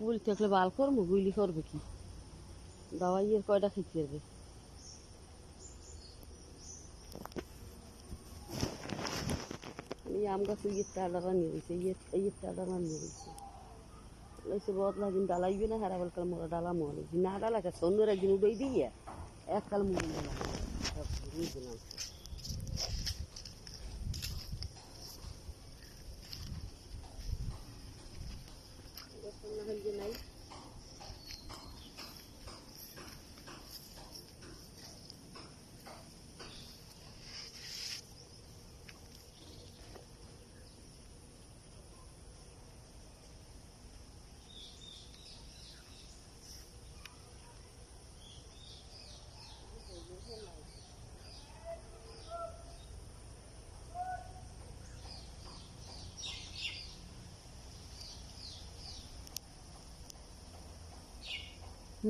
গুলি থাকলে বাল করবো, গুলি করবে কি? দাওয়াইয়ের কয়টা খেতে হবে? এই আম গাছ ইয়ের টাডারা নিয়ে গেছে, ইয়ের টাডারা নিয়ে গেছে। এসে বদলা দিন ডালাইবে না, হারা কাল মোরা ডালা মরে না ডালাকে সন্ধ্যের একদিন উড়াই দিয়ে এককাল মুড়ি ডালা দিলাম। নাই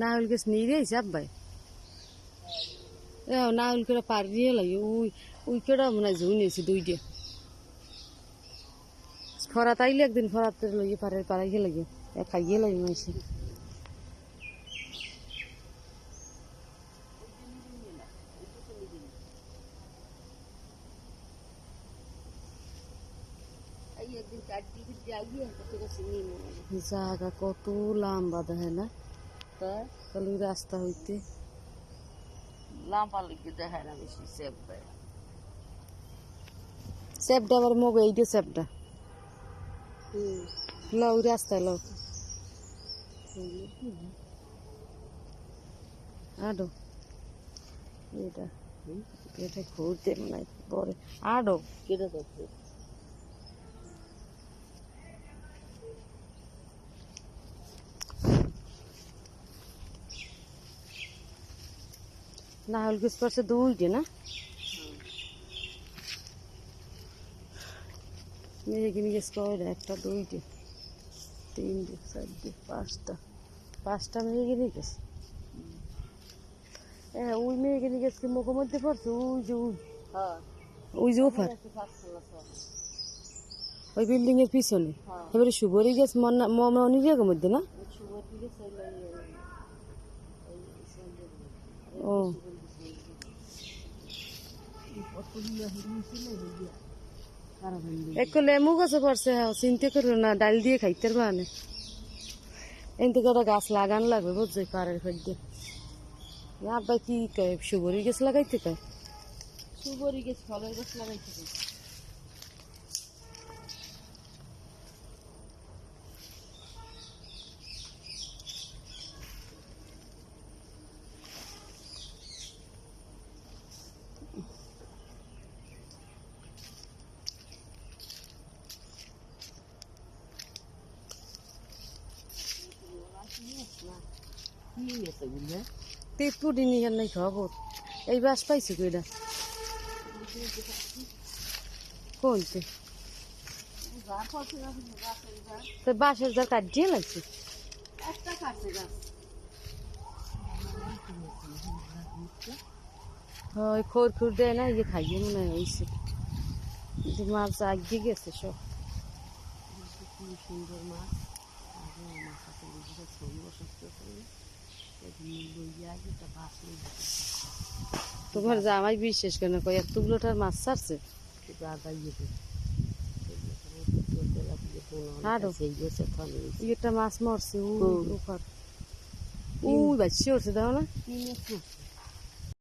নাউল গাছ নিয়ে দিয়েছে আব্বাই। নাউল করে পারিয়ে লাগে ওই কেটা মনে হয় ঝুঁ নিয়েছে দুইটা। ফরাত আইলে একদিন ফরাতে লইয়ে পাড়াইয়ে লাগে খাইয়ে লাগে মাইসে। জায়গা কত লম্বা দেখে না, তাহলে রাস্তা হইতে লম্বা লিখে দেখে না বেশি। সেপটা আবার মগ এইটা সেপটা লাউ রাস্তায় লাউ আডো এটা এটা ঘুরতে মানে পরে আডো কেটে যাচ্ছে। নাহল গাছ পাশে দুইটে না, মেয়েগিনি গাছ কয়টা? একটা দুইটে তিনটে চারটে পাঁচটা মেয়েগিনি গাছ। হ্যাঁ ওই মেয়েগিনি গাছকে মুখের মধ্যে পড়ছে, ওই যে ওফার ওই বিল্ডিং এর পিছনে। এবারে সুবরি গাছ মনিরের মধ্যে না? ও এক লেমু গাছে পড়ছে, চিন্তা করো না, ডাল দিয়ে খাইতে পারে। এনতে করে গাছ লাগান লাগবে বুঝছে পাড়ের ফেলে। আব্বা কি কয় সুবরি গাছ লাগাইতে কয়? সুবরি গাছ ফলের গাছ লাগাইতে কয়। তেঁতুলি নিয়ে নাই খবর। এই বাস পাইছি কইটা কোনতে বাসের যা কাটিয়ে লাগছে। হয় খোর খুর দেয় না, ইয়ে খাইয়ে মনে হয় হয়েছে। মাছ আগিয়ে গেছে সব। কি সুন্দর মাছ, তোমার জামাই বিশেষ কেন কয় এতগুলোটার মাছ ছাড়ছে। একটা মাছ মরছে ওই বাচ্চা উঠছে, দেখো না।